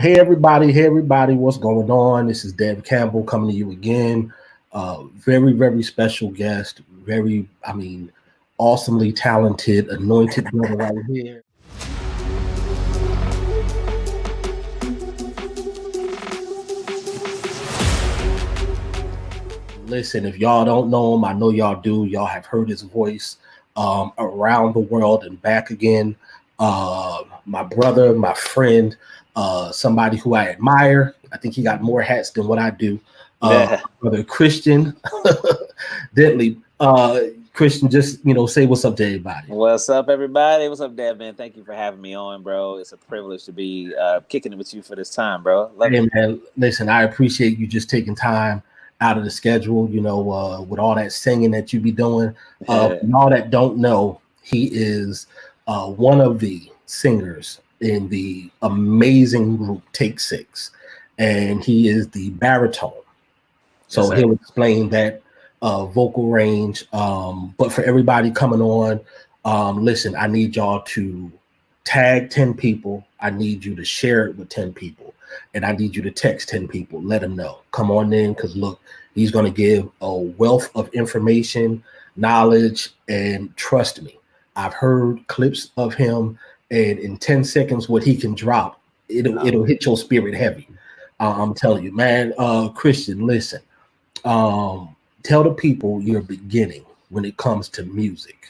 Hey everybody, what's going on? This is Deb Campbell coming to you again. Very, very special guest, awesomely talented, anointed brother right here. Listen, if y'all don't know him, I know y'all do. Y'all have heard his voice around the world and back again. My brother, my friend, somebody who I admire. I think he got more hats than what I do. Yeah. Brother Khristian Dentley. Khristian, just say what's up to everybody. What's up, everybody? What's up, Dad, man? Thank you for having me on, bro. It's a privilege to be kicking it with you for this time, bro. Love Hey it. man, listen, I appreciate you just taking time out of the schedule, with all that singing that you be doing. And all that don't know, he is one of the singers in the amazing group Take Six, and he is the baritone. So Yes, he'll explain that vocal range. But for everybody coming on, listen, I need y'all to tag 10 people. I need you to share it with 10 people. And I need you to text 10 people. Let them know. Come on in, because look, he's going to give a wealth of information, knowledge, and trust me, I've heard clips of him, and in 10 seconds, what he can drop, it'll hit your spirit heavy. I'm telling you, man. Khristian, listen. Tell the people your beginning when it comes to music.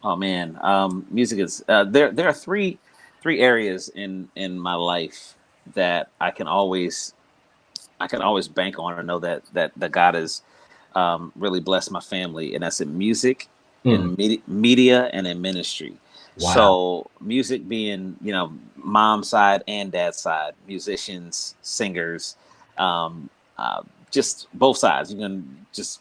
Oh man, music is there. There are three areas in my life that I can always bank on and know that God has really blessed my family, and that's in music, in media, and in ministry. Wow. So music being, mom's side and dad's side, musicians, singers, um, just both sides. You can just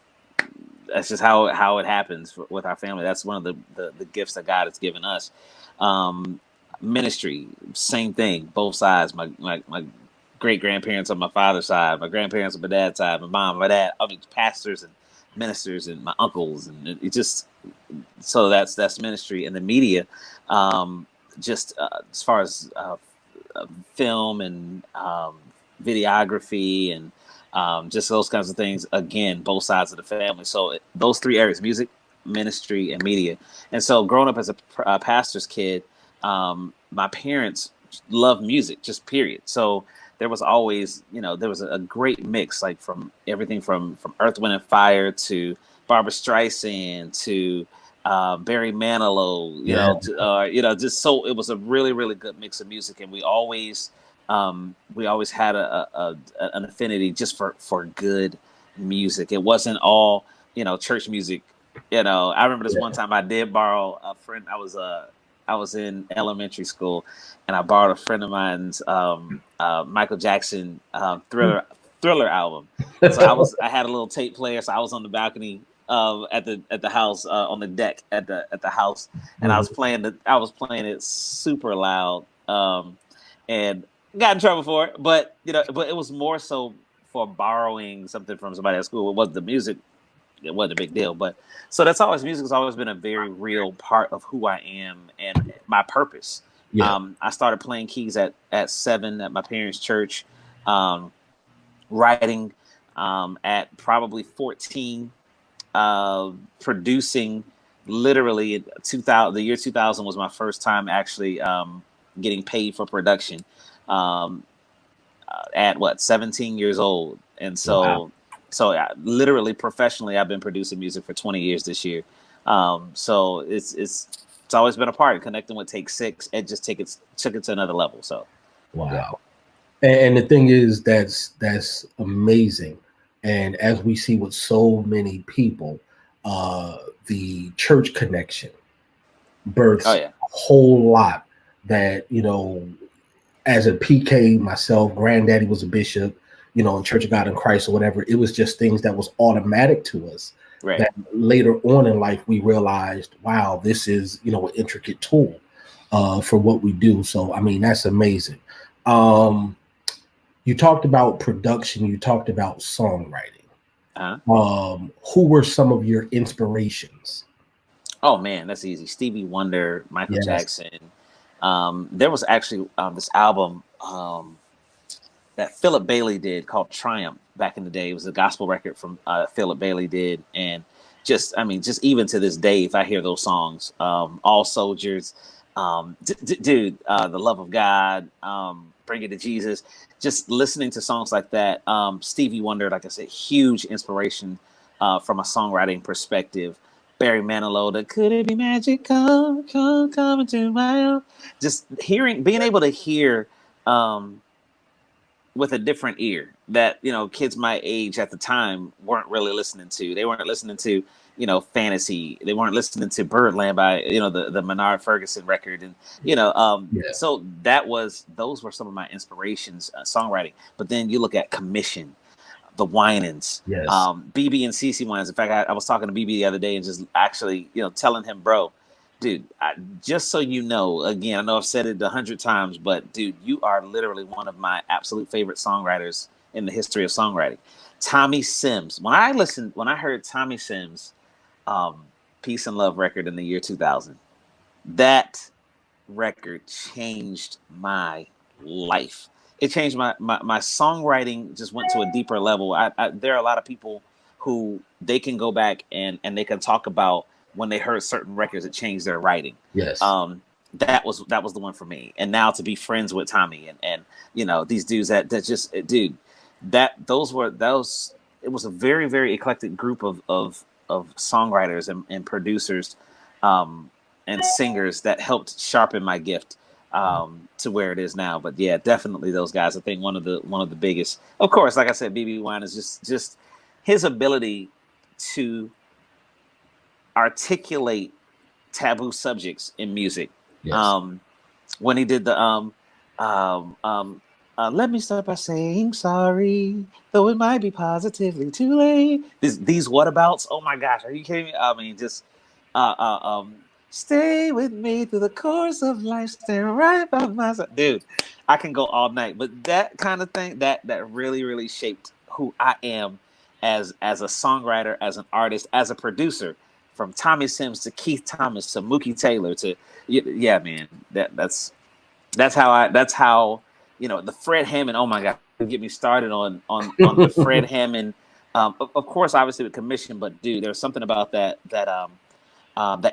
that's just how it happens with our family. That's one of the gifts that God has given us. Um, Ministry, same thing, both sides. My great grandparents on my father's side, my grandparents on my dad's side, my mom, my dad. I mean, pastors and ministers and my uncles, and it just so that's ministry. And the media, just as far as film and videography and just those kinds of things. Again, both sides of the family. So those three areas: music, ministry, and media. And so, growing up as a pastor's kid, my parents loved music, just period. So there was always, there was a great mix, like from everything from Earth, Wind, and Fire to Barbra Streisand to Barry Manilow, just so it was a really, really good mix of music, and we always had an affinity just for good music. It wasn't all church music. I remember this one time I did borrow a friend. I was in elementary school, and I borrowed a friend of mine's Michael Jackson Thriller album. So I had a little tape player, so I was on the balcony at the house on the deck at the house, and I was playing it super loud, and got in trouble for it. But but it was more so for borrowing something from somebody at school. It wasn't the music. It wasn't a big deal, but so music has always been a very real part of who I am and my purpose. Yeah. I started playing keys at 7 at my parents' church, writing at probably 14, producing. Literally, 2000, the year 2000 was my first time actually getting paid for production. At 17 years old, and so. Wow. So literally professionally, I've been producing music for 20 years this year. So it's always been a part. Connecting with Take Six, it just took it to another level. So wow. And the thing is, that's amazing. And as we see with so many people, the church connection births a whole lot that, as a PK myself, granddaddy was a bishop, in Church of God in Christ or whatever. It was just things that was automatic to us. Right. That later on in life we realized, wow, this is an intricate tool for what we do. So I mean, that's amazing. You talked about production. You talked about songwriting. Who were some of your inspirations? Oh man, that's easy. Stevie Wonder, Michael Jackson. There was actually this album. that Philip Bailey did called Triumph back in the day. It was a gospel record from Philip Bailey did, and just even to this day, if I hear those songs, All Soldiers, dude, The Love of God, Bring It to Jesus, just listening to songs like that. Stevie Wonder, like I said, huge inspiration from a songwriting perspective. Barry Manilow, the Could It Be Magic, come into my own. Just being able to hear with a different ear that, kids my age at the time weren't really listening to. They weren't listening to, fantasy. They weren't listening to Birdland by, the Menard Ferguson record. And, so those were some of my inspirations, songwriting. But then you look at Commission, the Winans, Yes. BB and CC Winans. In fact, I was talking to BB the other day and just actually, telling him, bro, dude, just so you know, again, I know I've said it 100 times, but dude, you are literally one of my absolute favorite songwriters in the history of songwriting. Tommy Sims. When I heard Tommy Sims, Peace and Love record in the year 2000, that record changed my life. It changed my songwriting, just went to a deeper level. There are a lot of people who they can go back and they can talk about when they heard certain records that changed their writing. Yes. That was the one for me. And now to be friends with Tommy and these dudes that just, dude, it was a very, very eclectic group of songwriters and producers and singers that helped sharpen my gift to where it is now. But yeah, definitely those guys. I think one of the biggest, of course, like I said, BB Wine is just his ability to articulate taboo subjects in music. Yes. When he did the let me start by saying sorry, though it might be positively too late. These whatabouts. Oh my gosh, are you kidding me? I mean, just stay with me through the course of life, stand right by my side. Dude, I can go all night. But that kind of thing, that really, really shaped who I am as a songwriter, as an artist, as a producer. From Tommy Sims to Keith Thomas to Mookie Taylor to man, that's how the Fred Hammond. Oh my God, get me started on the Fred Hammond. Of course, obviously with Commission, but dude, there's something about that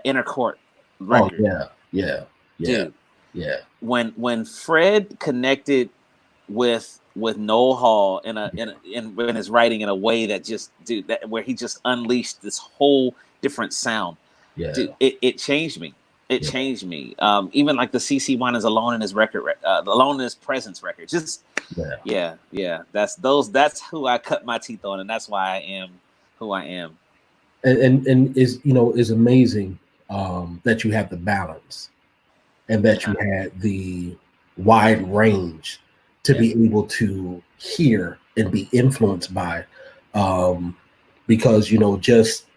Inner Court record. Oh yeah, dude. Yeah. When Fred connected with Noel Hall in his writing in a way that just, dude, where he just unleashed this whole different sound. Yeah. Dude, it changed me. It changed me. Even like the CC Winans Alone in His record, Alone in His Presence record. Just yeah. That's who I cut my teeth on, and that's why I am who I am. And is amazing that you have the balance and that you had the wide range to be able to hear and be influenced by, because just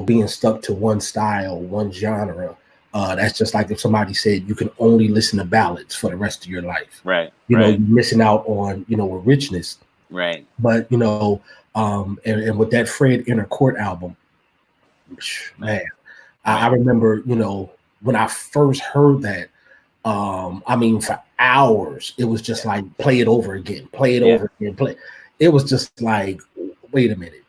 being stuck to one style, one genre, that's just like if somebody said you can only listen to ballads for the rest of your life. Right. You're missing out on a richness. Right. But and with that Fred Inner Court album, man, I remember when I first heard that, for hours it was just like play it over again, play. It was just like, wait a minute,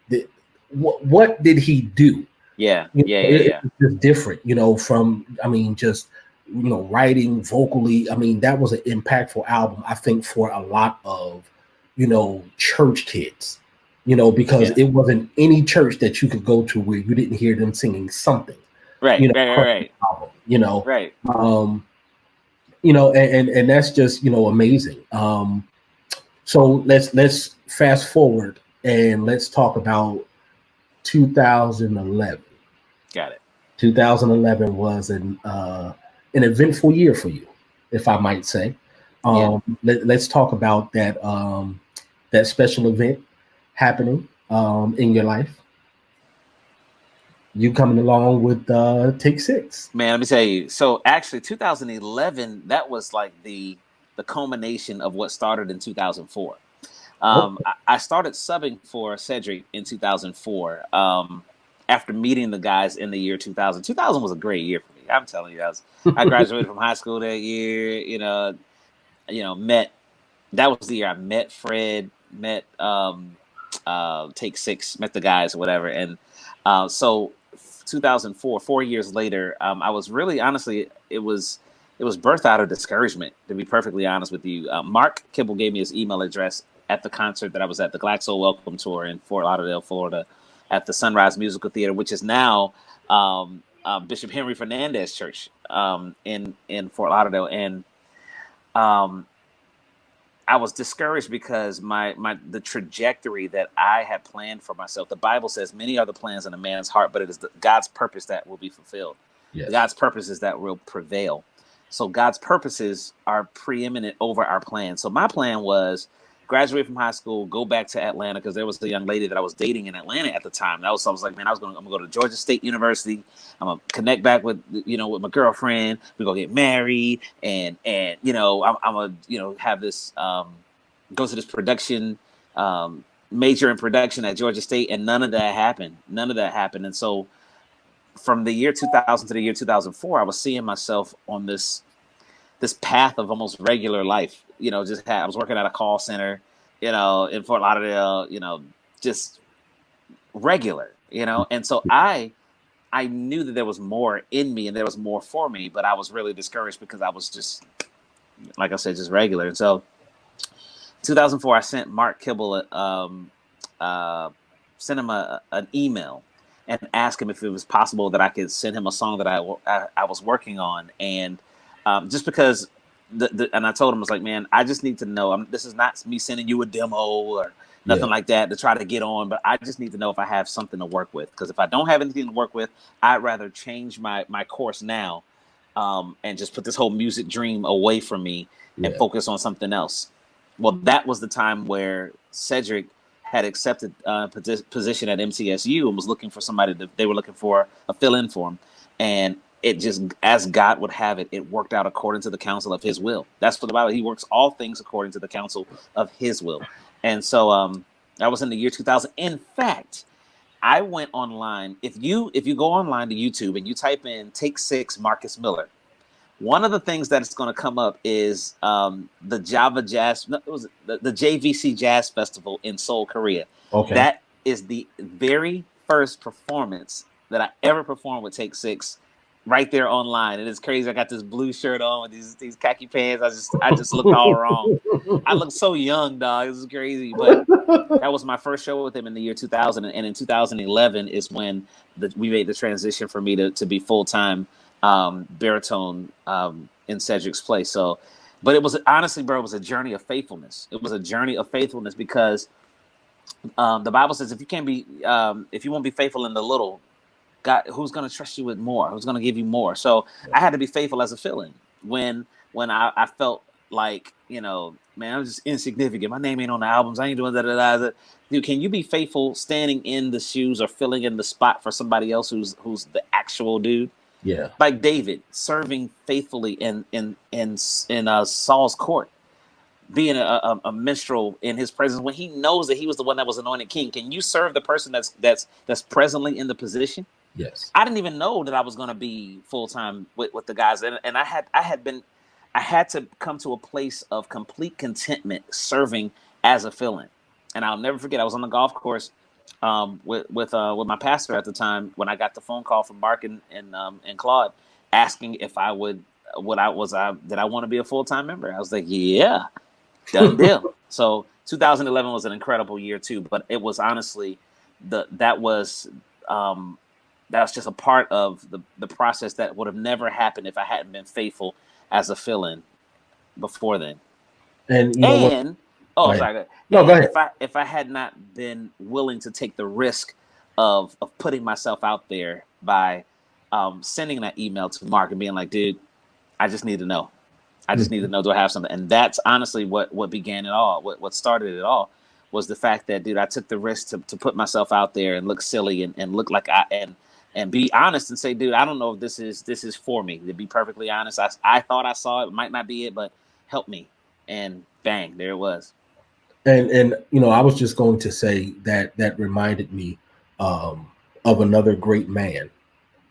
what did he do? It's just different, from writing vocally. That was an impactful album, I think, for a lot of church kids, because it wasn't any church that you could go to where you didn't hear them singing something. Right. Album, and that's just amazing. So let's fast forward and let's talk about 2011. Got it. 2011 was an eventful year for you, if I might say. Let's talk about that that special event happening in your life. You coming along with Take 6. Man, let me tell you. So actually 2011, that was like the culmination of what started in 2004. I started subbing for Cedric in 2004 after meeting the guys in the year 2000. 2000 was a great year for me. I'm telling you, I graduated from high school that year, met that was the year I met Fred, met Take Six, met the guys or whatever. And so 2004, 4 years later, I was really, honestly, it was birthed out of discouragement, to be perfectly honest with you. Mark Campbell gave me his email address at the concert that I was at, the Glaxo Welcome Tour in Fort Lauderdale, Florida, at the Sunrise Musical Theater, which is now Bishop Henry Fernandez Church in Fort Lauderdale. And I was discouraged because the trajectory that I had planned for myself. The Bible says many are the plans in a man's heart, but it is God's purpose that will be fulfilled. Yes. God's purposes that will prevail. So God's purposes are preeminent over our plans. So my plan was graduate from high school, go back to Atlanta, because there was a young lady that I was dating in Atlanta at the time. I was like, man, I'm gonna go to Georgia State University. I'm gonna connect back with my girlfriend. We're gonna get married, and I'm gonna have this go to this production major in production at Georgia State, and none of that happened. And so from the year 2000 to the year 2004, I was seeing myself on this path of almost regular life. I was working at a call center, in Fort Lauderdale, just regular, and so I knew that there was more in me and there was more for me, but I was really discouraged because I was just, like I said, just regular. And so 2004, I sent Mark Campbell, sent him an email and asked him if it was possible that I could send him a song that I was working on. And just because and I told him, I was like, man, I just need to know, this is not me sending you a demo or nothing like that to try to get on, but I just need to know if I have something to work with. Because if I don't have anything to work with, I'd rather change my course now and just put this whole music dream away from me and focus on something else. Well, that was the time where Cedric had accepted a position at MTSU and was looking for somebody they were looking for a fill-in for him. And it just, as God would have it, it worked out according to the counsel of his will. That's what the Bible, he works all things according to the counsel of his will. And so that was in the year 2000. In fact, I went online. If you go online to YouTube and you type in Take Six Marcus Miller, one of the things that is going to come up is the JVC Jazz Festival in Seoul, Korea. Okay. That is the very first performance that I ever performed with Take Six, right there online. And it's crazy. I got this blue shirt on with these khaki pants. I just looked all wrong. I looked so young, dog. It was crazy. But that was my first show with him in the year 2000. And in 2011 is when we made the transition for me to be full-time baritone in Cedric's place. So, but it was, honestly, bro, it was a journey of faithfulness. It was a journey of faithfulness because the Bible says if you won't be faithful in the little, God, who's going to trust you with more? Who's going to give you more? So I had to be faithful as a fill-in when I felt like, man, I'm just insignificant. My name ain't on the albums. I ain't doing that. Dude, can you be faithful standing in the shoes or filling in the spot for somebody else who's the actual dude? Yeah. Like David serving faithfully in Saul's court, being a minstrel in his presence when he knows that he was the one that was anointed king. Can you serve the person that's presently in the position? Yes. I didn't even know that I was going to be full-time with the guys. And I had to come to a place of complete contentment serving as a fill-in. And I'll never forget, I was on the golf course with my pastor at the time when I got the phone call from Mark and Claude asking if I would, did I want to be a full-time member? I was like, yeah, done deal. So 2011 was an incredible year too, but it was honestly that was just a part of the process that would have never happened if I hadn't been faithful as a fill-in before then. And sorry. No, go ahead. If I had not been willing to take the risk of putting myself out there by sending that email to Mark and being like, dude, I just need to know. I just need to know, do I have something? And that's honestly what began it all. What started it all was the fact that, dude, I took the risk to put myself out there and look silly and look like and be honest and say, dude, I don't know if this is for me. To be perfectly honest, I thought I saw it. It might not be it, but help me. And bang, there it was. And I was just going to say that reminded me of another great man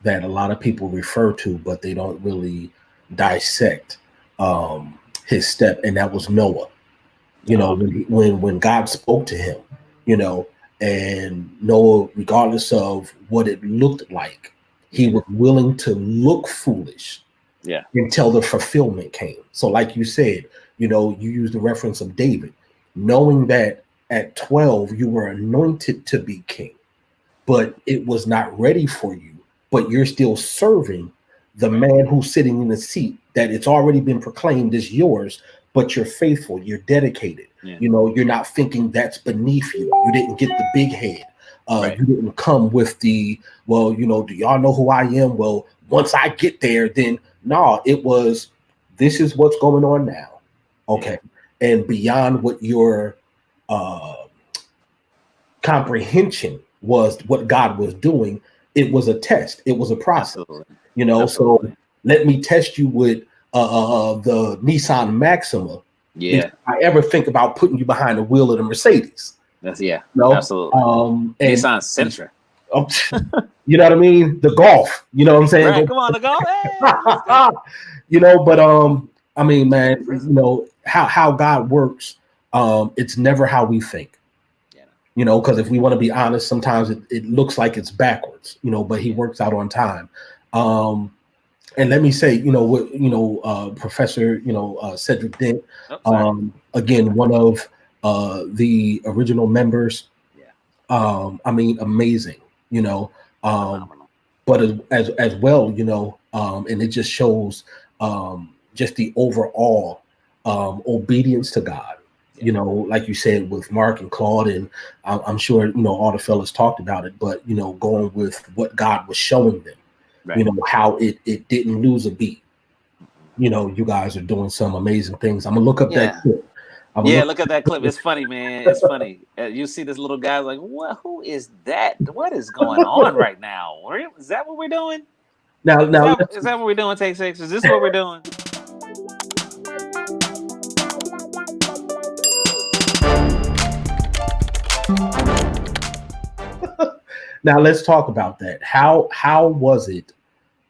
that a lot of people refer to, but they don't really dissect his step, and that was Noah. You know, when God spoke to him, you know, and Noah, regardless of what it looked like, he was willing to look foolish until the fulfillment came. So, like you said, you know, you used the reference of David, knowing that at 12 you were anointed to be king, but it was not ready for you, but you're still serving the man who's sitting in the seat that it's already been proclaimed is yours, but you're faithful, you're dedicated. You know, you're not thinking that's beneath you. You didn't get the big head. You didn't come with the, well, you know, do y'all know who I am? Well, once I get there, then no, it was, this is what's going on now. Okay. And beyond what your comprehension was, what God was doing, it was a test. It was a process. Absolutely. You know, Absolutely. So let me test you with the Nissan Maxima. Yeah. If I ever think about putting you behind the wheel of the Mercedes. That's you know? Absolutely. And Nissan Sentra. You know what I mean? The Golf. You know what I'm saying? Right, come on, the Golf. Hey, you know, but I mean, man, you know how God works. It's never how we think. You know, because if we want to be honest, sometimes it looks like it's backwards, you know, but he works out on time. And let me say, you know, what, you know, Professor, you know, Cedric Dent, again, one of the original members. I mean, amazing, you know, but as well, you know, and it just shows just the overall obedience to God. You know, like you said, with Mark and Claude, and I'm sure, you know, all the fellas talked about it, but, you know, going with what God was showing them, you know, how it didn't lose a beat. You know, you guys are doing some amazing things. I'm going to look up that clip. Look at that clip. It's funny, man. It's funny. You see this little guy like, what? Who is that? What is going on right now? Is that what we're doing? Now, is that what we're doing? Take 6. Is this what we're doing? Now let's talk about that. How was it?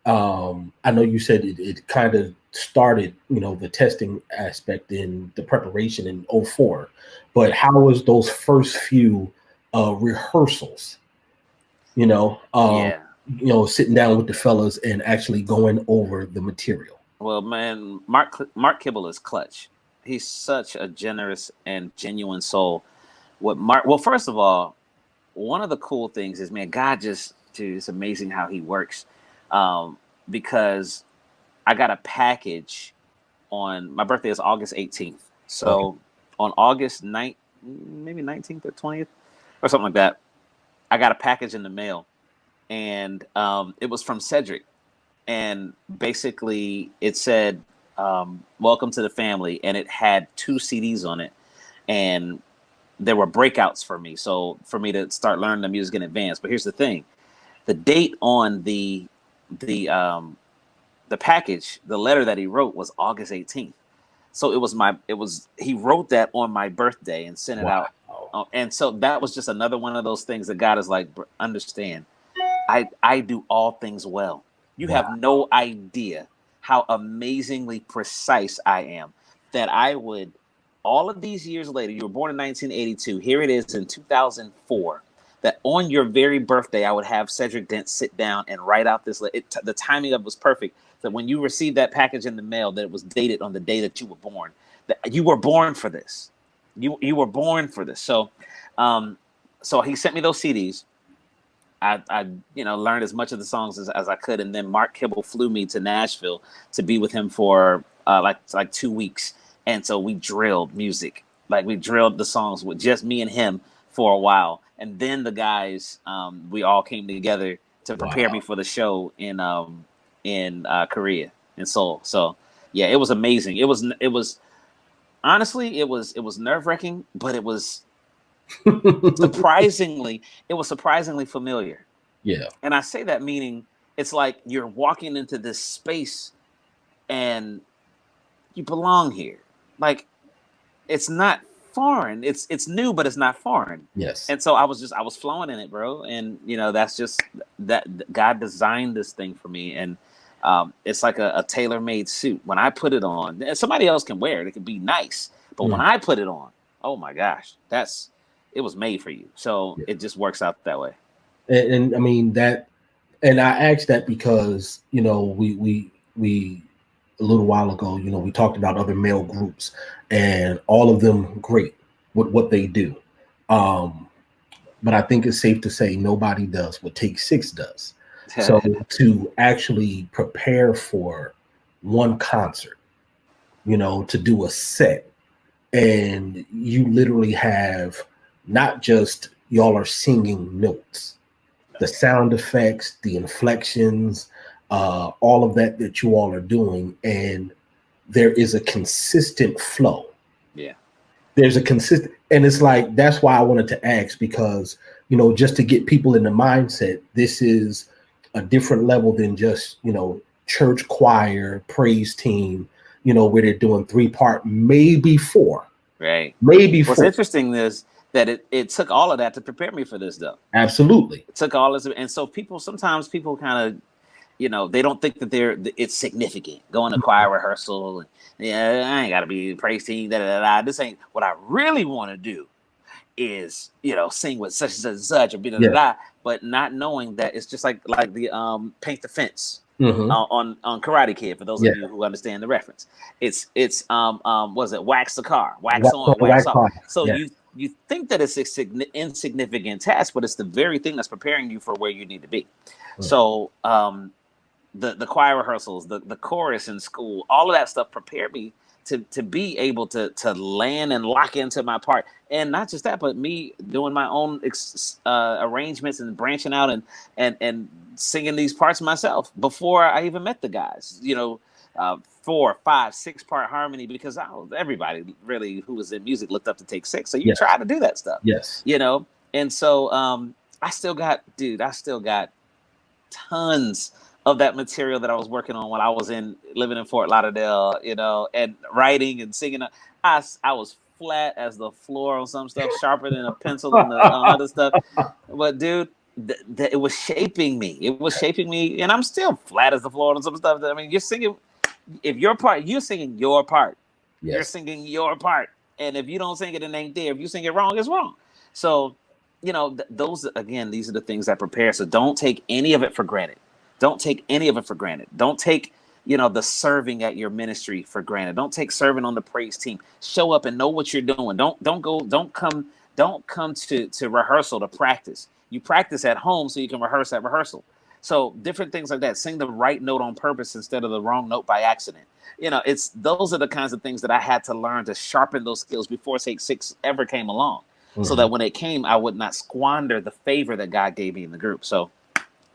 I know you said it kind of started, you know, the testing aspect in the preparation in 2004, but how was those first few rehearsals? You know, you know, sitting down with the fellas and actually going over the material. Well, man, Mark Campbell is clutch. He's such a generous and genuine soul. Well, first of all, one of the cool things is, man, God dude, it's amazing how he works. Because I got a package on my birthday is August 18th. So on August 9th, maybe 19th or 20th or something like that, I got a package in the mail, and it was from Cedric. And basically it said, welcome to the family. And it had 2 CDs on it. And there were breakouts for me. So for me to start learning the music in advance. But here's the thing. The date on the package, the letter that he wrote was August 18th. So he wrote that on my birthday and sent it out. And so that was just another one of those things that God is like, understand, I do all things well. You have no idea how amazingly precise I am, that I would, all of these years later, you were born in 1982. Here it is in 2004. That on your very birthday, I would have Cedric Dent sit down and write out this. The timing of it was perfect. That when you received that package in the mail, that it was dated on the day that you were born. That you were born for this. You were born for this. So, so he sent me those CDs. I learned as much of the songs as I could, and then Mark Campbell flew me to Nashville to be with him for like 2 weeks, and so we drilled music. Like we drilled the songs with just me and him for a while. And then the guys, we all came together to prepare me for the show in Korea, in Seoul. So yeah, it was amazing. It was honestly, it was nerve-wracking, but it was surprisingly familiar. Yeah. And I say that meaning it's like you're walking into this space and you belong here. Like it's not foreign. It's new, but it's not foreign. Yes. And so I was flowing in it, bro. And that's just that God designed this thing for me. And it's like a tailor-made suit. When I put it on, somebody else can wear it. It can be nice. But when I put it on, oh my gosh, it was made for you. So Yeah. it just works out that way. And I mean that, and I asked that because we a little while ago, we talked about other male groups, and all of them great with what they do. Um, but I think it's safe to say nobody does what Take Six does. So to actually prepare for one concert, to do a set, and you literally have not just y'all are singing notes, the sound effects, the inflections, all of that you all are doing, and there is a consistent flow. Yeah. There's a consistent, and it's like that's why I wanted to ask, because just to get people in the mindset, this is a different level than just church choir, praise team, where they're doing 3-part, maybe 4, Right. maybe What's 4. interesting is that it took all of that to prepare me for this, though. Absolutely. It took all this, and so sometimes people kind of, they don't think that it's significant going to choir rehearsal. And, yeah, I ain't got to be praise team. This ain't what I really want to do. Is sing with such and such or Yeah. but not knowing that it's just like the paint the fence Mm-hmm. on Karate Kid. For those Yeah. of you who understand the reference, it's was it wax the car, wax Wax on, on, wax wax off. off. So Yeah. you think that it's an insignificant task, but it's the very thing that's preparing you for where you need to be. Mm. So the choir rehearsals, the chorus in school, all of that stuff prepared me to be able to land and lock into my part. And not just that, but me doing my own arrangements and branching out and singing these parts myself before I even met the guys. 4, 5, 6-part harmony, because everybody really who was in music looked up to Take Six. So you Yes. try to do that stuff. Yes. And so I still got tons of that material that I was working on when I was living in Fort Lauderdale, and writing and singing. I was flat as the floor on some stuff, sharper than a pencil on other stuff. But dude, it was shaping me. It was shaping me, and I'm still flat as the floor on some stuff. I mean, you're singing. If your part, you're singing your part. Yes. You're singing your part, and if you don't sing it, it ain't there. If you sing it wrong, it's wrong. So, those again, these are the things that prepare. So don't take any of it for granted. Don't take any of it for granted. Don't take the serving at your ministry for granted. Don't take serving on the praise team. Show up and know what you're doing. Don't come to rehearsal to practice. You practice at home so you can rehearse at rehearsal. So different things like that. Sing the right note on purpose instead of the wrong note by accident. Those are the kinds of things that I had to learn to sharpen those skills before Take Six ever came along. Mm-hmm. So that when it came, I would not squander the favor that God gave me in the group. So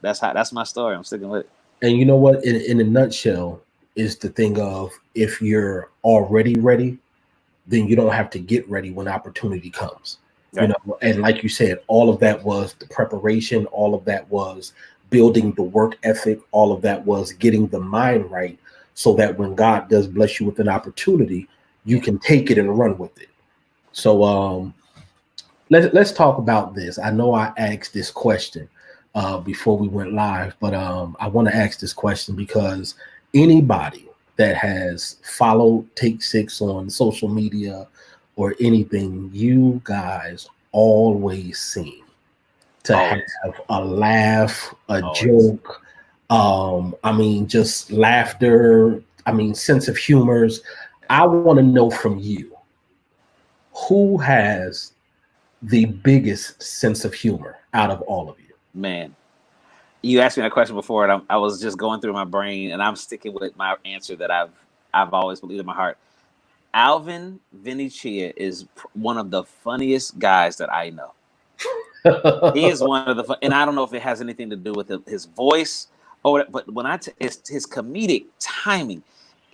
that's my story. I'm sticking with it. And you know what? In a nutshell, is the thing of, if you're already ready, then you don't have to get ready when opportunity comes. Right. And like you said, all of that was the preparation. All of that was building the work ethic. All of that was getting the mind right, so that when God does bless you with an opportunity, you can take it and run with it. So let's talk about this. I know I asked this question before we went live, but I want to ask this question because anybody that has followed Take Six on social media or anything, you guys always seem to have a laugh, a joke. I mean, just laughter. I mean, sense of humors. I want to know from you, who has the biggest sense of humor out of all of you? Man, you asked me that question before, and I was just going through my brain, and I'm sticking with my answer that I've always believed in my heart. Alvin Vinicius is one of the funniest guys that I know. He is one of the and I don't know if it has anything to do with his voice but when his comedic timing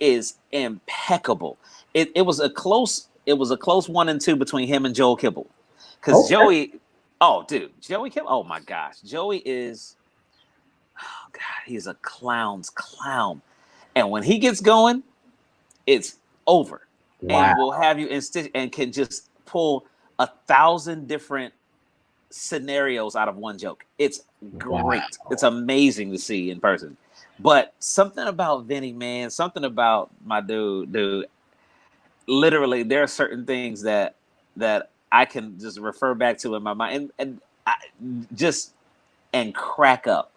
is impeccable. It was a close 1 and 2 between him and Joel Kibble, because Joey Kibble, oh my gosh, Joey is, oh God, he's a clown's clown, and when he gets going, it's over. Wow. And will have you and can just pull 1,000 different scenarios out of one joke. It's great. Wow. It's amazing to see in person. But something about Vinny, man, something about my dude. Literally, there are certain things that that I can just refer back to in my mind and crack up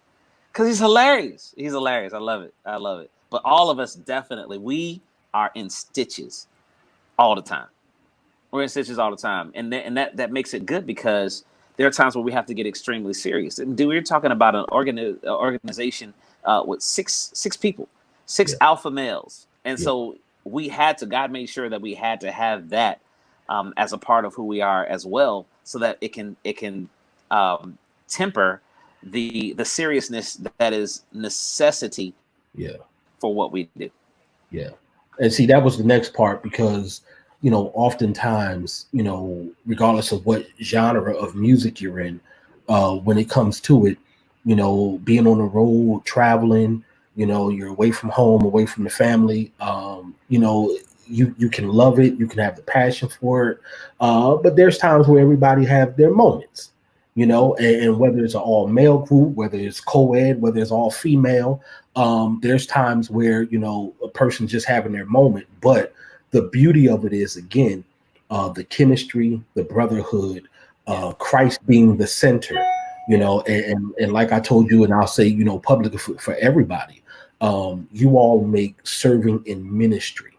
because he's hilarious. He's hilarious. I love it. I love it. But all of us definitely, we are in stitches all the time. We're in stitches all the time, and that makes it good because there are times where we have to get extremely serious. And dude, we're talking about an organization with six people, six alpha males, and so God made sure that we had to have that as a part of who we are as well, so that it can temper the seriousness that is necessity for what we do. Yeah. And see, that was the next part because, oftentimes, regardless of what genre of music you're in, when it comes to it, being on the road, traveling, you're away from home, away from the family, you can love it. You can have the passion for it. But there's times where everybody have their moments, and whether it's an all male group, whether it's co-ed, whether it's all female, there's times where, a person just having their moment. But the beauty of it is, again, the chemistry, the brotherhood, Christ being the center, and like I told you, and I'll say, publicly for everybody, you all make serving in ministry,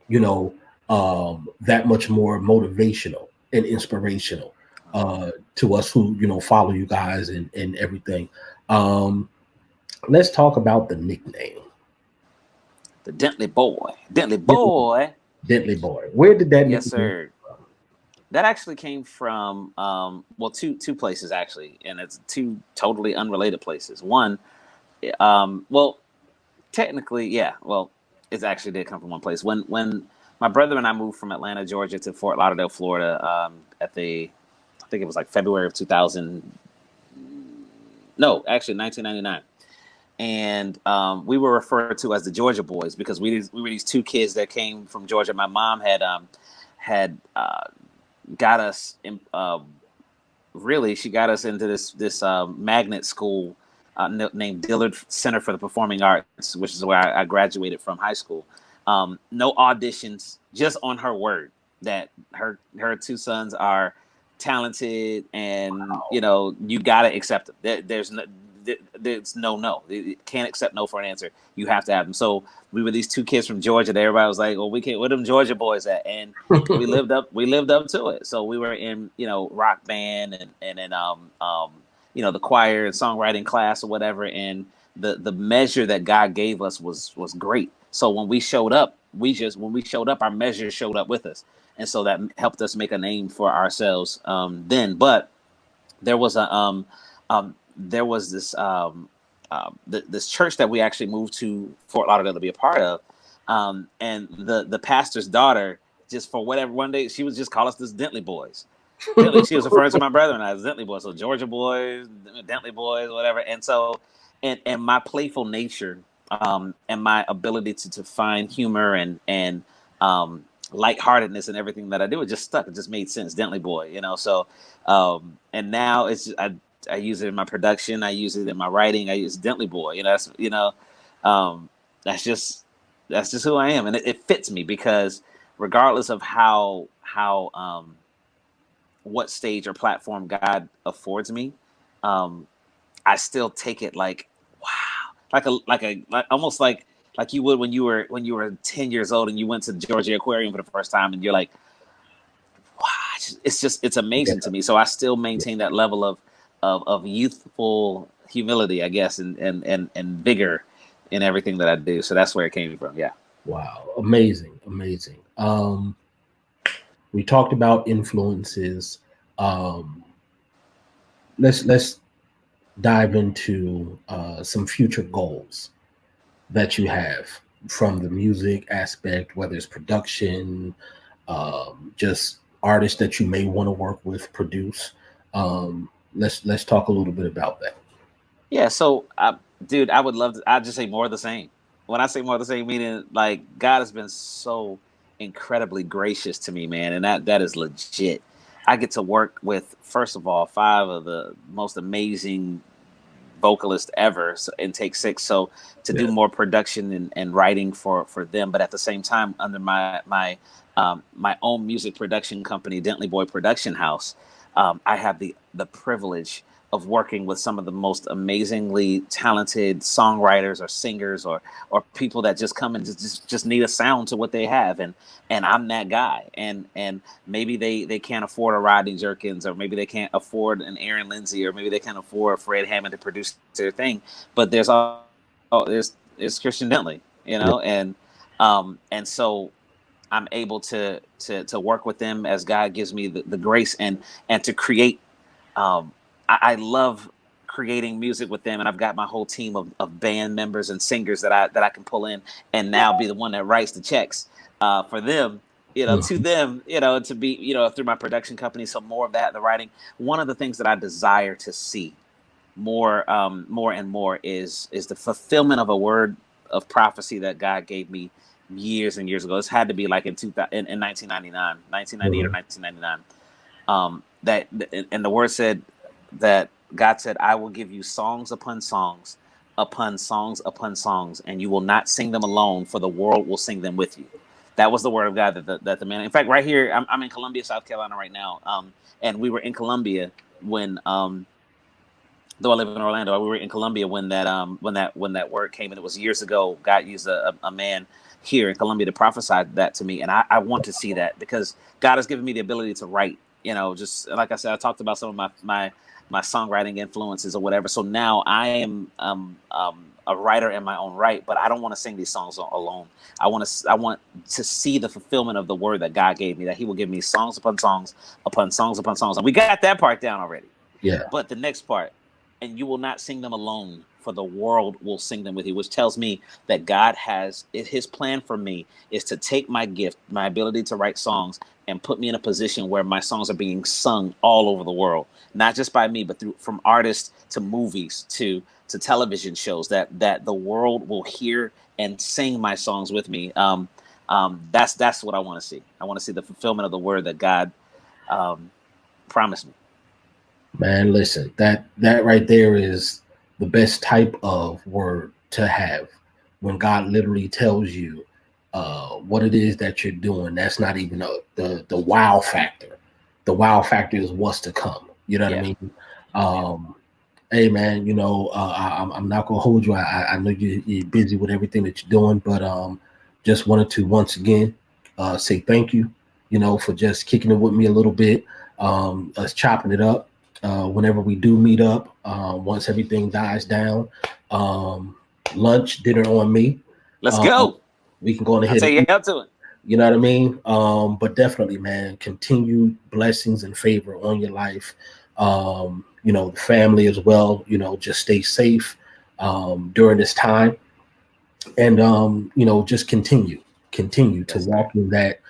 that much more motivational and inspirational to us who, follow you guys and everything. Let's talk about the nickname. The Dentley boy. Dentley boy. Dentley boy. Where did that Yes, sir. From? That actually came from two places actually, and it's two totally unrelated places. One, technically, it actually did come from one place. When my brother and I moved from Atlanta, Georgia to Fort Lauderdale, Florida, I think it was like February of 1999. And we were referred to as the Georgia boys because we were these two kids that came from Georgia. My mom had got us she got us into this magnet school named Dillard Center for the Performing Arts, which is where I graduated from high school. No auditions, just on her word that her two sons are talented, and you gotta accept them. There's no. You can't accept no for an answer. You have to have them. So we were these two kids from Georgia that everybody was like, "Well, we can't. Where them Georgia boys at?" And we lived up to it. So we were in rock band and in the choir and songwriting class or whatever. And the measure that God gave us was great. So when we showed up, our measure showed up with us, and so that helped us make a name for ourselves then. But there was this church that we actually moved to Fort Lauderdale to be a part of, and the pastor's daughter, just for whatever, one day she would just call us the Dentley boys. She was referring to my brother and I as Dentley boys, so Georgia boys, Dentley boys, whatever. And so, and my playful nature, and my ability to find humor and lightheartedness and everything that I do, it just stuck. It just made sense, Dentley boy, So, and now it's I use it in my production. I use it in my writing. I use Dentley boy. That's just who I am, and it fits me because regardless of how what stage or platform God affords me, I still take it like wow, like almost like you would when you were 10 years old and you went to the Georgia Aquarium for the first time, and you're like, wow, it's amazing to me. So I still maintain that level of youthful humility, I guess, and vigor in everything that I do. So that's where it came from. Yeah. Wow. Amazing. We talked about influences. Let's dive into some future goals that you have from the music aspect, whether it's production, just artists that you may want to work with, produce. Let's talk a little bit about that. Yeah. So, dude, I would love to. I'd just say more of the same. When I say more of the same, meaning like God has been so incredibly gracious to me, man, and that is legit. I get to work with, first of all, 5 of the most amazing vocalist ever in Take Six. So to do more production and writing for them, but at the same time under my own music production company, Dentley Boy Production House, I have the privilege of working with some of the most amazingly talented songwriters or singers or people that just come and just need a sound to what they have, and I'm that guy, and maybe they can't afford a Rodney Jerkins, or maybe they can't afford an Aaron Lindsay, or maybe they can't afford Fred Hammond to produce their thing, but there's Khristian Dentley, and so I'm able to work with them as God gives me the grace and to create. I love creating music with them, and I've got my whole team of band members and singers that I can pull in, and now be the one that writes the checks for them, to them, to be, through my production company. So more of that, the writing. One of the things that I desire to see more and more is the fulfillment of a word of prophecy that God gave me years and years ago. This had to be like in 1999, 1998 or 1999. And the word said that God said, "I will give you songs upon songs, upon songs upon songs, and you will not sing them alone, for the world will sing them with you." That was the word of God that the man. In fact, right here, I'm in Columbia, South Carolina right now, and we were in Columbia when, though I live in Orlando, we were in Columbia when that word came, and it was years ago. God used a man here in Columbia to prophesy that to me, and I want to see that, because God has given me the ability to write. Just like I said, I talked about some of my songwriting influences or whatever. So now I am a writer in my own right, but I don't want to sing these songs alone. I want to see the fulfillment of the word that God gave me, that He will give me songs upon songs upon songs upon songs. And we got that part down already. Yeah. But the next part, and you will not sing them alone, for the world will sing them with you, which tells me that God has His plan for me is to take my gift, my ability to write songs, and put me in a position where my songs are being sung all over the world, not just by me, but from artists to movies to television shows, that the world will hear and sing my songs with me. That's what I want to see. I want to see the fulfillment of the word that God promised me. Man, listen, that right there is the best type of word to have, when God literally tells you what it is that you're doing. That's not even the wow factor. The wow factor is what's to come. You know what I mean? Hey man, I'm not gonna hold you. I know you're busy with everything that you're doing, but just wanted to once again say thank you, for just kicking it with me a little bit, us chopping it up. Whenever we do meet up, once everything dies down, lunch, dinner on me. Let's go. We can go ahead. I'll take you out to it. You know what I mean? But definitely, man, continued blessings and favor on your life. The family as well. Just stay safe during this time, and just continue to walk in that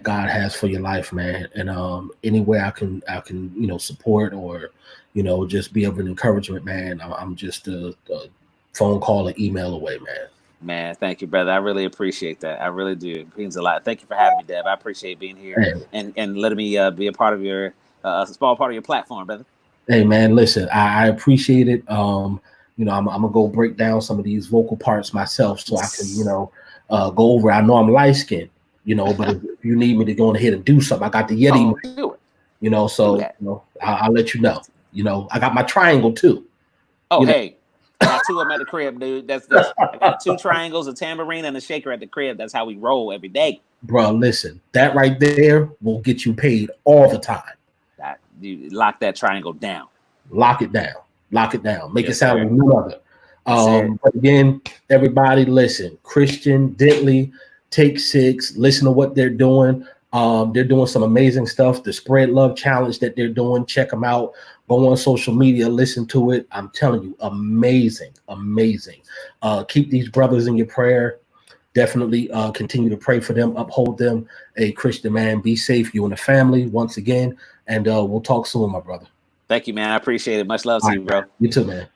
God has for your life, man. And any way I can support, or just be of an encouragement, man. I'm just a phone call or email away, man. Man, thank you, brother. I really appreciate that. I really do. It means a lot. Thank you for having me, Deb. I appreciate being here and letting me be a part of your small part of your platform, brother. Hey, man, listen, I appreciate it. I'm gonna go break down some of these vocal parts myself, so I can go over. I know I'm light skinned, but if you need me to go ahead and do something, I got the Yeti. Do it. So I'll let you know. I got my triangle too. Oh, hey. I got two of them at the crib, dude. I got two triangles, a tambourine, and a shaker at the crib. That's how we roll every day. Bro, listen, that right there will get you paid all the time. You lock that triangle down. Lock it down. Make it sound like no other. But again, everybody, listen. Khristian Dentley, Take Six. Listen to what they're doing. They're doing some amazing stuff. The Spread Love Challenge that they're doing, check them out. Go on social media, listen to it. I'm telling you, amazing. Keep these brothers in your prayer. Definitely continue to pray for them, uphold them. Hey, Khristian, man, be safe, you and the family, once again. And we'll talk soon, my brother. Thank you, man. I appreciate it. Much love to you, bro. You too, man.